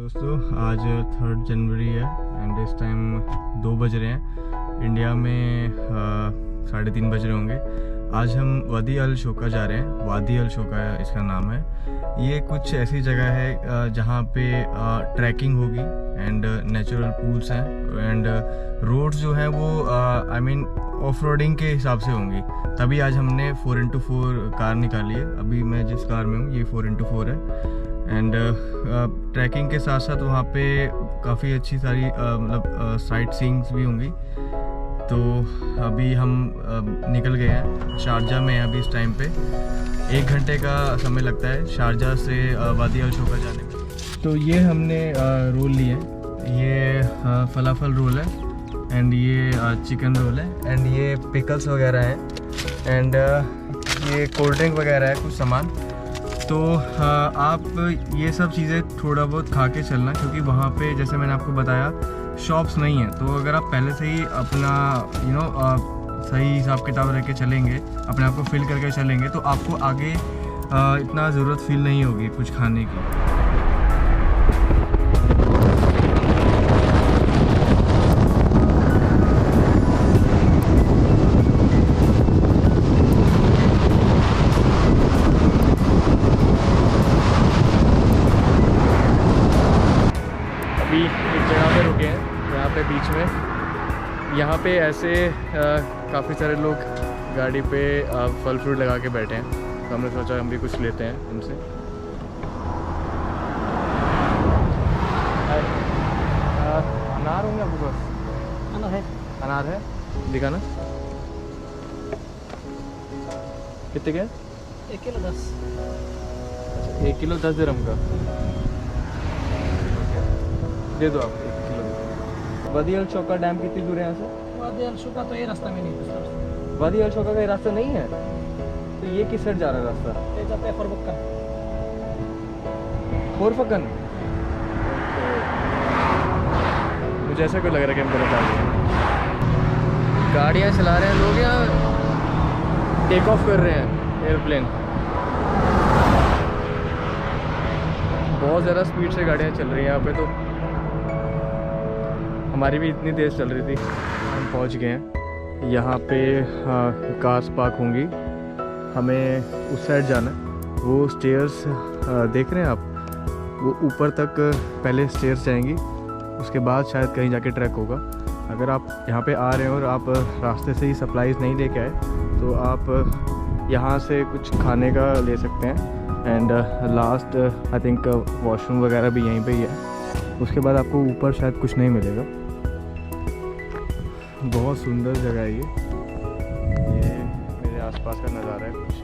दोस्तों, आज 3 जनवरी है एंड इस टाइम 2 बज रहे हैं। इंडिया में 3:30 बज रहे होंगे। आज हम वादी अल शोका जा रहे हैं। वादी अल शोका इसका नाम है। ये कुछ ऐसी जगह है जहाँ पे ट्रैकिंग होगी एंड नेचुरल पूल्स हैं एंड रोड्स जो हैं वो आई मीन ऑफ रोडिंग के हिसाब से होंगी। तभी आज हमने 4x4 कार निकाली है। अभी मैं जिस कार में हूँ ये 4x4 है एंड ट्रैकिंग के साथ साथ वहाँ पे काफ़ी अच्छी सारी मतलब साइट सीइंग्स भी होंगी। तो अभी हम निकल गए हैं। शारजा में अभी इस टाइम पे 1 घंटे का समय लगता है शारजा से वादी अल शोका जाने में। तो ये हमने रोल लिए। ये फलाफल रोल है एंड ये चिकन रोल है एंड ये पिकल्स वगैरह हैं एंड ये कोल्ड ड्रिंक वगैरह है, कुछ सामान। तो आप ये सब चीज़ें थोड़ा बहुत खा के चलना, क्योंकि वहाँ पे जैसे मैंने आपको बताया शॉप्स नहीं है। तो अगर आप पहले से ही अपना सही हिसाब किताब रख के चलेंगे, अपने आप को फिल करके चलेंगे, तो आपको आगे इतना ज़रूरत फील नहीं होगी कुछ खाने की। एक जगह पे रुके हैं यहाँ पे बीच में। यहाँ पे ऐसे काफ़ी सारे लोग गाड़ी पे फल फ्रूट लगा के बैठे हैं। तो हमने सोचा हम भी कुछ लेते हैं उनसे। अनार होंगे आपके पास? अनार है। अनार है, दिखाना। कितने के? 1 किलो 10। 1 किलो 10 दिरहम का दे दो आप। 1 किलो। वादी अल शोका डैम कितनी दूर है यहाँ से? वादी अल शोका तो ये रास्ता में नहीं है। वादी अल शोका का ये रास्ता नहीं है, तो ये किस साइड जा रहा है रास्ता? ये जाता है फरबक्कन। फोरफकन? मुझे ऐसा क्यों लग रहा है कि हम गलत आ गए। गाड़ियाँ चला रहे हैं लोग, यहाँ टेक ऑफ कर रहे हैं एयरप्लेन। बहुत ज़्यादा स्पीड से गाड़ियाँ चल रही हैं यहाँ पे। तो हमारी भी इतनी तेज़ चल रही थी। हम पहुँच गए हैं। यहाँ पे कार्स पार्क होंगी। हमें उस साइड जाना है। वो स्टेयर्स देख रहे हैं आप, वो ऊपर तक पहले स्टेयर्स जाएंगी, उसके बाद शायद कहीं जाके ट्रैक होगा। अगर आप यहाँ पे आ रहे हैं और आप रास्ते से ही सप्लाईज़ नहीं लेके आए, तो आप यहाँ से कुछ खाने का ले सकते हैं। And last I think washroom वगैरह भी यहीं पे ही है। उसके बाद आपको ऊपर शायद कुछ नहीं मिलेगा। बहुत सुंदर जगह है ये मेरे आसपास का नज़ारा है कुछ।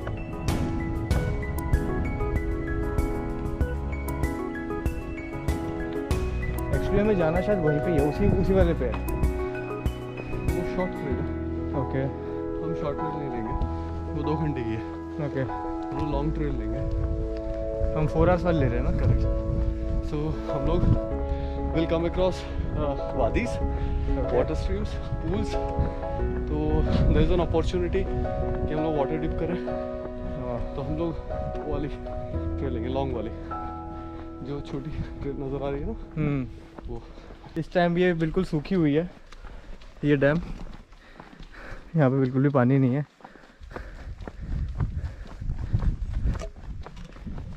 एक्चुअली हमें जाना शायद वहीं पे ही है, उसी वाले पे है। वो शॉर्ट ट्रेल है। ओके। हम शॉर्ट ट्रेल नहीं लेंगे, वो 2 घंटे की है। ओके, वो लॉन्ग ट्रेल लेंगे। हम 4 आवर्स वाले ले रहे हैं ना। करेक्ट। सो हम लोग will come across wadis, water streams, pools. तो देयर इज़ एन अपॉर्चुनिटी कि हम लोग वाटर डिप करें। तो हम लोग वो वाली ट्रेल लेंगे, लॉन्ग वाली, जो छोटी ट्रेल नज़र आ रही है ना। वो इस टाइम ये बिल्कुल सूखी हुई है ये डैम। यहाँ पे बिल्कुल भी पानी नहीं है,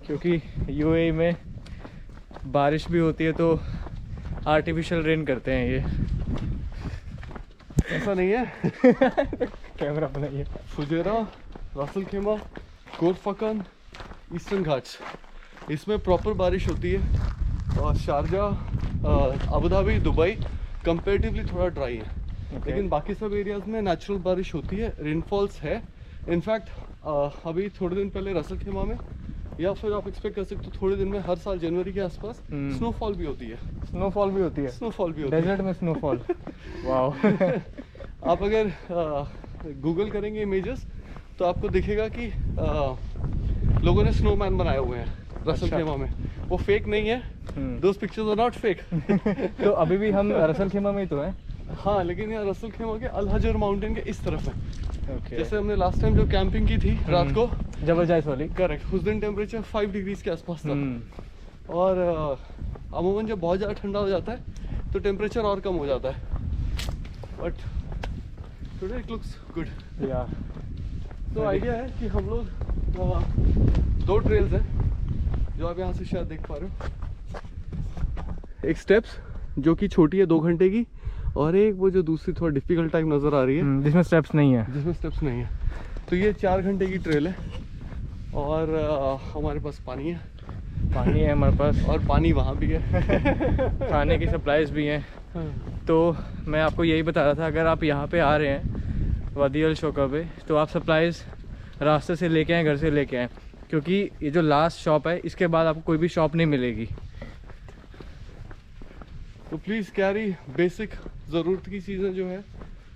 क्योंकि यूएई में बारिश भी होती है तो आर्टिफिशियल रेन करते हैं ये। ऐसा नहीं है। कैमरा बनाइए। फुजेरा, रासल खेमा, कोरफकन, ईस्टर्न घाट्स, इसमें प्रॉपर बारिश होती है। और Sharjah, Abu Dhabi, Dubai comparatively थोड़ा ड्राई है। लेकिन बाकी सब एरियाज़ में नेचुरल बारिश होती है, रेनफॉल्स है। इनफैक्ट अभी थोड़े दिन पहले रसल खेमा में, या फिर आप एक्सपेक्ट कर सकते हो थोड़े दिन में, हर साल जनवरी के आसपास स्नोफॉल भी होती है। स्नोफॉल भी होती है? स्नोफॉल भी होती है डेजर्ट में स्नोफॉल। वाह। आप अगर गूगल करेंगे इमेजेस तो आपको दिखेगा कि लोगों ने स्नोमैन बनाए हुए हैं रसल खेमा में। वो फेक नहीं है, those pictures are not fake. तो अभी भी हम रसल खेमा में ही तो हैं। हाँ, लेकिन यहाँ रसल खेमा के अल हजर माउंटेन के इस तरफ है। Okay. जैसे हमने लास्ट टाइम जो कैंपिंग की थी रात को, जबरदस्त वाली। करेक्ट, उस दिन टेम्परेचर 5 डिग्रीज के आसपास था। और अमूमन जब बहुत ज़्यादा ठंडा हो जाता है तो टेम्परेचर और कम हो जाता है, but today it looks good. या तो आइडिया है कि हम लोग 2 ट्रेल्स हैं जो आप यहाँ से शायद देख पा रहे हो। एक स्टेप्स जो कि छोटी है 2 घंटे की, और एक वो जो दूसरी थोड़ा डिफिकल्ट टाइम नज़र आ रही है जिसमें स्टेप्स नहीं है। जिसमें स्टेप्स नहीं है। तो ये 4 घंटे की ट्रेल है, और हमारे पास पानी है हमारे पास, और पानी वहाँ भी है। खाने की सप्लाईज भी हैं। तो मैं आपको यही बता रहा था, अगर आप यहाँ पे आ रहे हैं वादी अल शोका पे, तो आप सप्लाईज़ रास्ते से लेके आएँ, घर से लेके आएँ, क्योंकि ये जो लास्ट शॉप है इसके बाद आपको कोई भी शॉप नहीं मिलेगी। तो प्लीज़ कैरी बेसिक ज़रूरत की चीज़ें जो है,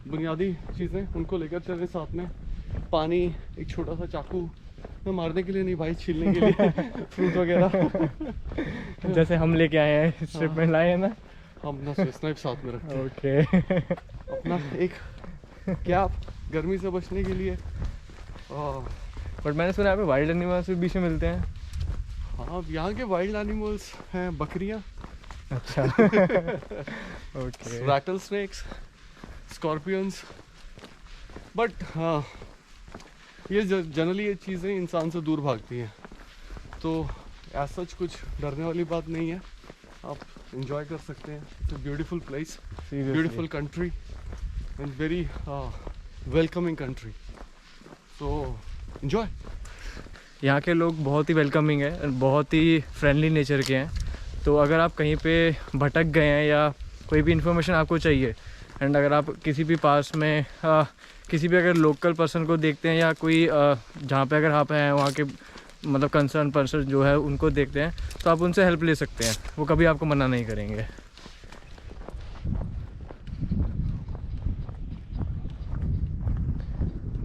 बुनियादी चीज़ें, उनको लेकर चलें साथ में। पानी, एक छोटा सा चाकू, मैं मारने के लिए नहीं भाई, छीलने के लिए फ्रूट वगैरह जैसे हम लेके आए हैं इस ट्रिप में, लाए हैं ना हम ना स्नाइप साथ में रखते हैं। ओके। अपना एक कैप गर्मी से बचने के लिए। बट मैंने सुना यहाँ पे वाइल्ड एनिमल्स भी बीच में मिलते हैं। हाँ, यहाँ के वाइल्ड एनिमल्स हैं बकरियाँ, अच्छा। Okay. Rattle snakes, scorpions, but हाँ ये जनरली ये चीज़ें इंसान से दूर भागती हैं, तो ऐसा कुछ डरने वाली बात नहीं है, आप इंजॉय कर सकते हैं। It's a beautiful place, beautiful country and very welcoming country, so enjoy. यहाँ के लोग बहुत ही वेलकमिंग है, बहुत ही फ्रेंडली नेचर के हैं। तो अगर आप कहीं पे भटक गए हैं या कोई भी इन्फॉर्मेशन आपको चाहिए, एंड अगर आप किसी भी पास में किसी भी अगर लोकल पर्सन को देखते हैं, या कोई जहाँ पे अगर आप हैं वहाँ के मतलब कंसर्न पर्सन जो है उनको देखते हैं, तो आप उनसे हेल्प ले सकते हैं, वो कभी आपको मना नहीं करेंगे।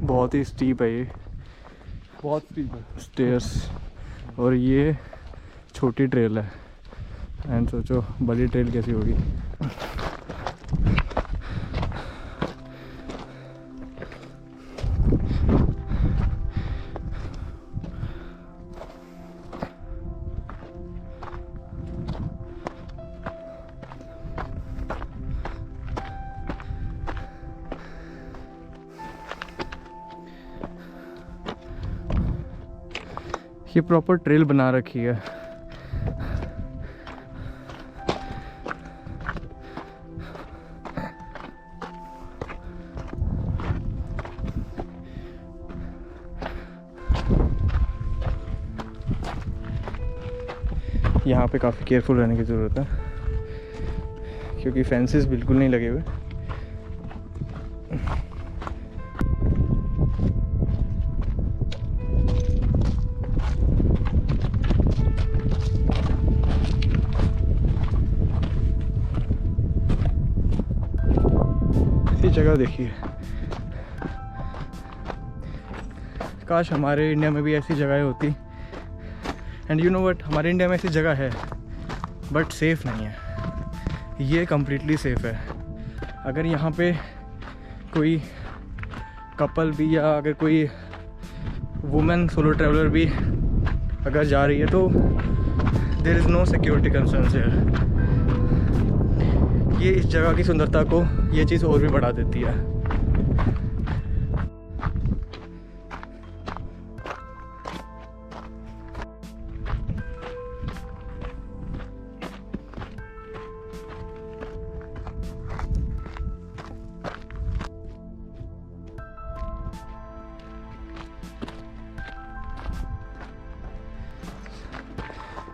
बहुत ही स्टीप है ये, बहुत स्टीप है स्टेयर्स, और ये छोटी ट्रेल है, एंड सोचो बड़ी ट्रेल कैसी होगी। ये प्रॉपर ट्रेल बना रखी है। यहाँ पे काफ़ी केयरफुल रहने की ज़रूरत है, क्योंकि फेंसेस बिल्कुल नहीं लगे हुए। जगह देखिए, काश हमारे इंडिया में भी ऐसी जगह होती। एंड यू नो व्हाट, हमारे इंडिया में ऐसी जगह है बट सेफ़ नहीं है। ये कम्प्लीटली सेफ़ है। अगर यहाँ पे कोई कपल भी, या अगर कोई वुमेन सोलो ट्रैवलर भी अगर जा रही है, तो there is no security concerns here. ये इस जगह की सुंदरता को ये चीज़ और भी बढ़ा देती है।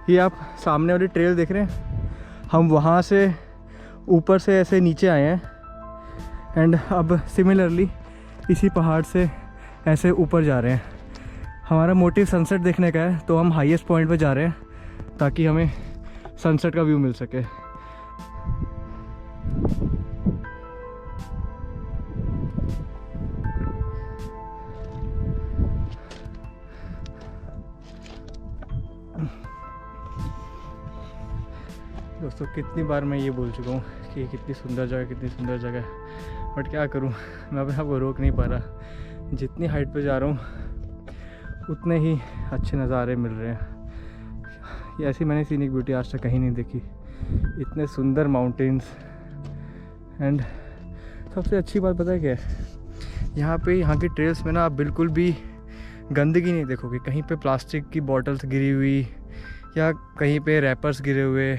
ये आप सामने वाली ट्रेल देख रहे हैं, हम वहाँ से ऊपर से ऐसे नीचे आए हैं, एंड अब सिमिलरली इसी पहाड़ से ऐसे ऊपर जा रहे हैं। हमारा मोटिव सनसेट देखने का है, तो हम हाईएस्ट पॉइंट पे जा रहे हैं ताकि हमें सनसेट का व्यू मिल सके। दोस्तों, कितनी बार मैं ये बोल चुका हूँ कि कितनी सुंदर जगह, कितनी सुंदर जगह, बट क्या करूँ, मैं अपने आप को रोक नहीं पा रहा। जितनी हाइट पे जा रहा हूँ उतने ही अच्छे नज़ारे मिल रहे हैं। ये ऐसी मैंने सीनिक ब्यूटी आज तक कहीं नहीं देखी। इतने सुंदर माउंटेन्स। एंड सबसे अच्छी बात पता है क्या है, यहाँ की ट्रेल्स में ना आप बिल्कुल भी गंदगी नहीं देखोगे। कहीं पे प्लास्टिक की बॉटल्स गिरी हुई या कहीं पे रैपर्स गिरे हुए,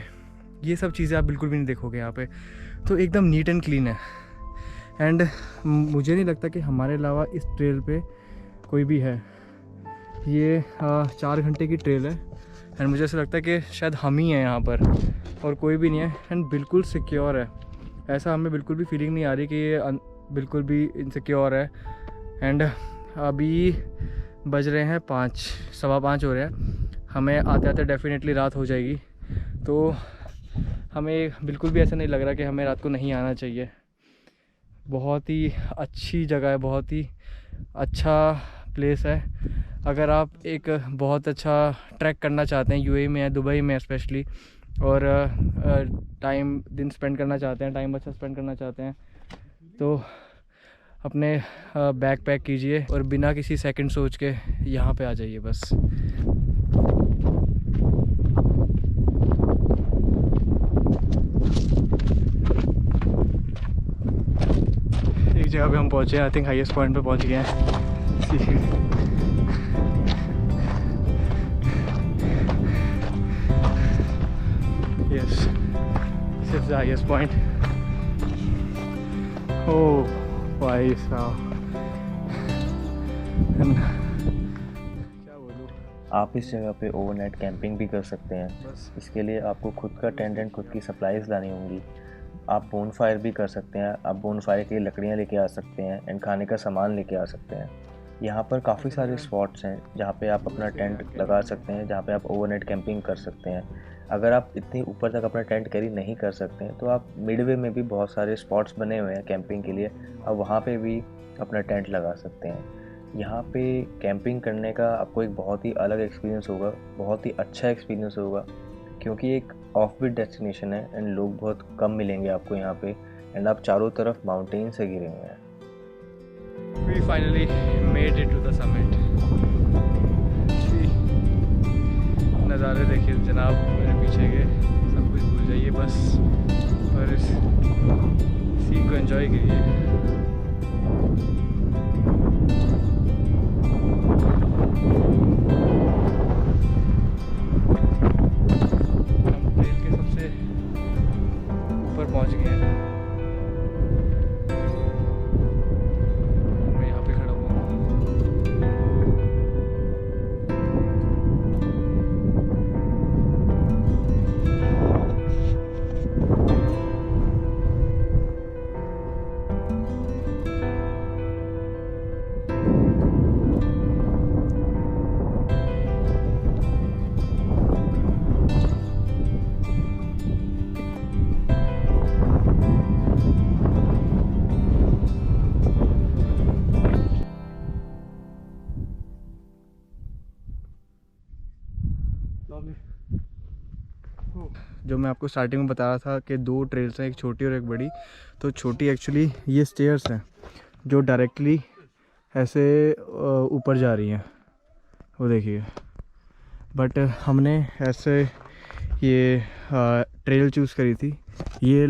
ये सब चीज़ें आप बिल्कुल भी नहीं देखोगे यहाँ पे। तो एकदम नीट एंड क्लीन है। एंड मुझे नहीं लगता कि हमारे अलावा इस ट्रेल पे कोई भी है। ये 4 घंटे की ट्रेल है एंड मुझे ऐसा लगता है कि शायद हम ही हैं यहाँ पर और कोई भी नहीं है। एंड बिल्कुल सिक्योर है, ऐसा हमें बिल्कुल भी फीलिंग नहीं आ रही कि ये बिल्कुल भी इनसिक्योर है। एंड अभी बज रहे हैं 5, 5:15 हो रहे हैं। हमें आते आते डेफिनेटली रात हो जाएगी, तो हमें बिल्कुल भी ऐसा नहीं लग रहा कि हमें रात को नहीं आना चाहिए। बहुत ही अच्छी जगह है, बहुत ही अच्छा प्लेस है। अगर आप एक बहुत अच्छा ट्रैक करना चाहते हैं यूएई में या दुबई में स्पेशली, और टाइम दिन स्पेंड करना चाहते हैं, टाइम अच्छा स्पेंड करना चाहते हैं, तो अपने बैग पैक कीजिए और बिना किसी सेकंड सोच के यहाँ पे आ जाइए बस। एक जगह पे हम पहुँचे हैं, आई थिंक हाईएस्ट पॉइंट पे पहुँच गए हैं। Yes, this is the highest point. Oh, भाई साहब। क्या बोलूँ, आप इस जगह पे ओवरनाइट कैंपिंग भी कर सकते हैं। बस इसके लिए आपको खुद का टेंट एंड खुद की सप्लाईज लानी होंगी। आप बोन फायर भी कर सकते हैं। आप बोन फायर के लिए लकड़ियाँ लेके आ सकते हैं एंड खाने का सामान लेके आ सकते हैं। यहाँ पर काफ़ी सारे स्पॉट्स हैं जहाँ पे आप अपना टेंट लगा सकते हैं, जहाँ पे आप ओवरनाइट कैंपिंग कर सकते हैं। अगर आप इतनी ऊपर तक अपना टेंट कैरी नहीं कर सकते हैं तो आप मिडवे में भी बहुत सारे स्पॉट्स बने हुए हैं कैंपिंग के लिए, आप वहाँ पे भी अपना टेंट लगा सकते हैं। यहाँ पे कैंपिंग करने का आपको एक बहुत ही अलग एक्सपीरियंस होगा, बहुत ही अच्छा एक्सपीरियंस होगा, क्योंकि एक ऑफ-बीट डेस्टिनेशन है एंड लोग बहुत कम मिलेंगे आपको यहाँ पे। एंड आप चारों तरफ माउंटेन से घिरे हुए हैं। We finally made it to the summit. नज़ारे देखिए जनाब मेरे पीछे के, सब कुछ भूल जाइए बस और इस सीन को एंजॉय कीजिए। हम ट्रेल के सबसे ऊपर पहुंच गए हैं। मैं यहाँ पे खड़ा हुआ हूँ। जो मैं आपको स्टार्टिंग में बता रहा था कि 2 ट्रेल्स हैं, एक छोटी और एक बड़ी। तो छोटी एक्चुअली ये स्टेयर्स हैं जो डायरेक्टली ऐसे ऊपर जा रही हैं, वो देखिए। बट हमने ऐसे ये ट्रेल चूज़ करी थी, ये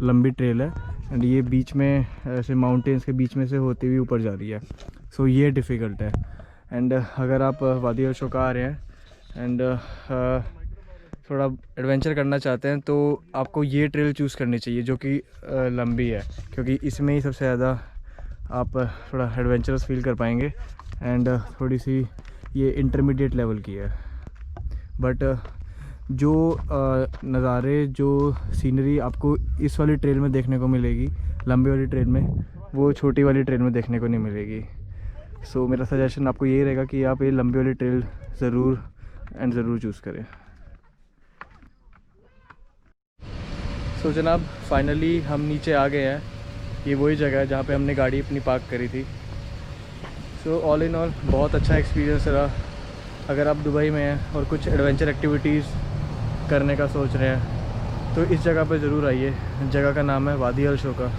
लंबी ट्रेल है एंड ये बीच में ऐसे माउंटेन्स के बीच में से होती हुई ऊपर जा रही है। सो ये डिफ़िकल्ट है। एंड अगर आप वादी अल शोका आ रहे हैं एंड थोड़ा एडवेंचर करना चाहते हैं तो आपको ये ट्रेल चूज़ करनी चाहिए जो कि लंबी है, क्योंकि इसमें ही सबसे ज़्यादा आप थोड़ा एडवेंचरस फील कर पाएंगे। एंड थोड़ी सी ये इंटरमीडिएट लेवल की है। बट जो नज़ारे, जो सीनरी आपको इस वाली ट्रेल में देखने को मिलेगी, लंबी वाली ट्रेल में, वो छोटी वाली ट्रेल में देखने को नहीं मिलेगी। सो मेरा सजेशन आपको यही रहेगा कि आप ये लंबी वाली ट्रेल ज़रूर चूज़ करें। सो जनाब फाइनली हम नीचे आ गए हैं। ये वही जगह है जहाँ पे हमने गाड़ी अपनी पार्क करी थी। सो ऑल इन ऑल बहुत अच्छा एक्सपीरियंस रहा। अगर आप दुबई में हैं और कुछ एडवेंचर एक्टिविटीज़ करने का सोच रहे हैं तो इस जगह पे ज़रूर आइए। जगह का नाम है Wadi Al Shoka.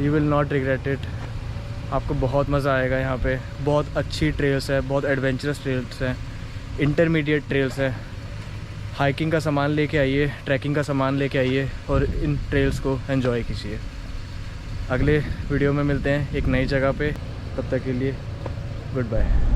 You will not regret it. आपको बहुत मज़ा आएगा यहाँ पे। बहुत अच्छी ट्रेल्स है, बहुत एडवेंचरस ट्रेल्स हैं, इंटरमीडिएट ट्रेल्स हैं, हाइकिंग का सामान लेके आइए, ट्रैकिंग का सामान लेके आइए और इन ट्रेल्स को एंजॉय कीजिए। अगले वीडियो में मिलते हैं एक नई जगह पे, तब तक के लिए गुड बाय।